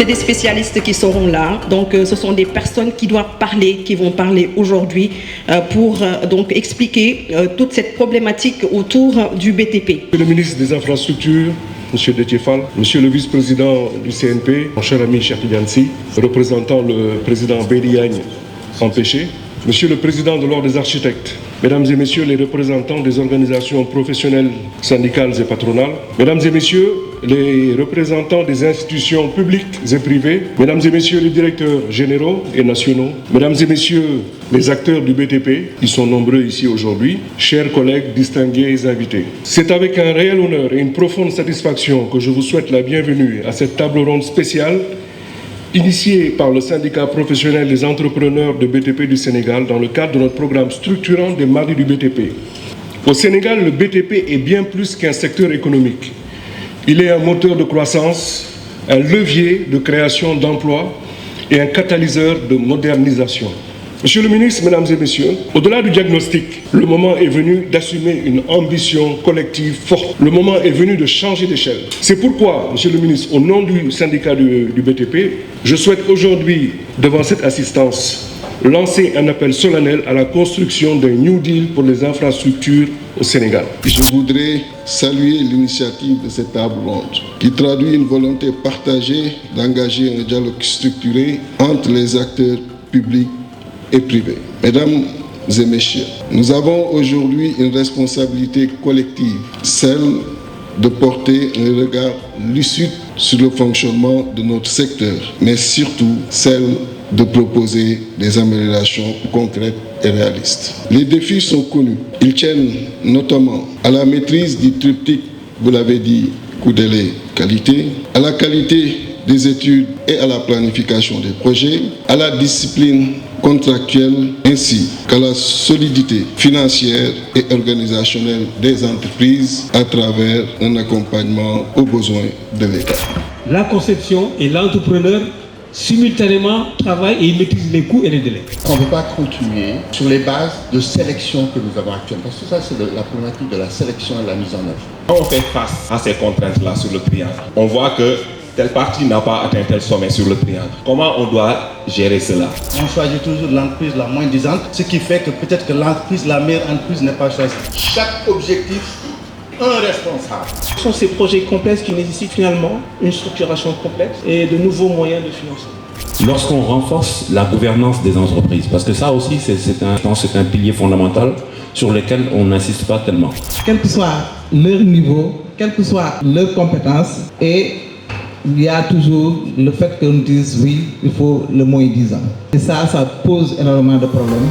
C'est des spécialistes qui seront là, donc ce sont des personnes qui doivent parler, qui vont parler aujourd'hui pour donc expliquer toute cette problématique autour du BTP. Le ministre des Infrastructures, M. Déthié Fall, Monsieur le vice-président du CNP, mon cher ami Cheikh Tidiane Sy, représentant le président Bédi Diagne empêché, Monsieur le président de l'Ordre des architectes, Mesdames et Messieurs les représentants des organisations professionnelles, syndicales et patronales, Mesdames et Messieurs les représentants des institutions publiques et privées, Mesdames et Messieurs les directeurs généraux et nationaux, Mesdames et Messieurs les acteurs du BTP, ils sont nombreux ici aujourd'hui, chers collègues distingués et invités. C'est avec un réel honneur et une profonde satisfaction que je vous souhaite la bienvenue à cette table ronde spéciale initiée par le syndicat professionnel des entrepreneurs de BTP du Sénégal dans le cadre de notre programme structurant des mardis du BTP. Au Sénégal, le BTP est bien plus qu'un secteur économique. Il est un moteur de croissance, un levier de création d'emplois et un catalyseur de modernisation. Monsieur le ministre, Mesdames et Messieurs, au-delà du diagnostic, le moment est venu d'assumer une ambition collective forte. Le moment est venu de changer d'échelle. C'est pourquoi, Monsieur le ministre, au nom du syndicat du BTP, je souhaite aujourd'hui, devant cette assistance, lancer un appel solennel à la construction d'un New Deal pour les infrastructures au Sénégal. Je voudrais saluer l'initiative de cette table ronde qui traduit une volonté partagée d'engager un dialogue structuré entre les acteurs publics et privés. Mesdames et messieurs, nous avons aujourd'hui une responsabilité collective, celle de porter un regard lucide sur le fonctionnement de notre secteur, mais surtout celle de proposer des améliorations concrètes et réalistes. Les défis sont connus. Ils tiennent notamment à la maîtrise du triptyque, vous l'avez dit, coût, délai, qualité, à la qualité des études et à la planification des projets, à la discipline contractuelle ainsi qu'à la solidité financière et organisationnelle des entreprises à travers un accompagnement aux besoins de l'État. La conception et l'entrepreneur simultanément travaillent et maîtrisent les coûts et les délais. On ne peut pas continuer sur les bases de sélection que nous avons actuellement, parce que ça c'est la problématique de la sélection et de la mise en œuvre. Quand on fait face à ces contraintes-là sur le triangle, on voit que telle partie n'a pas atteint tel sommet sur le triangle. Comment on doit gérer cela? On choisit toujours l'entreprise la moins disante, ce qui fait que peut-être que l'entreprise, la meilleure entreprise n'est pas choisie. Chaque objectif, un responsable. Ce sont ces projets complexes qui nécessitent finalement une structuration complexe et de nouveaux moyens de financement. Lorsqu'on renforce la gouvernance des entreprises, parce que ça aussi c'est un pilier fondamental sur lequel on n'insiste pas tellement. Quel que soit leur niveau, quelles que soient leurs compétences, et il y a toujours le fait qu'on dise oui, il faut le moins 10 ans. Et ça pose énormément de problèmes.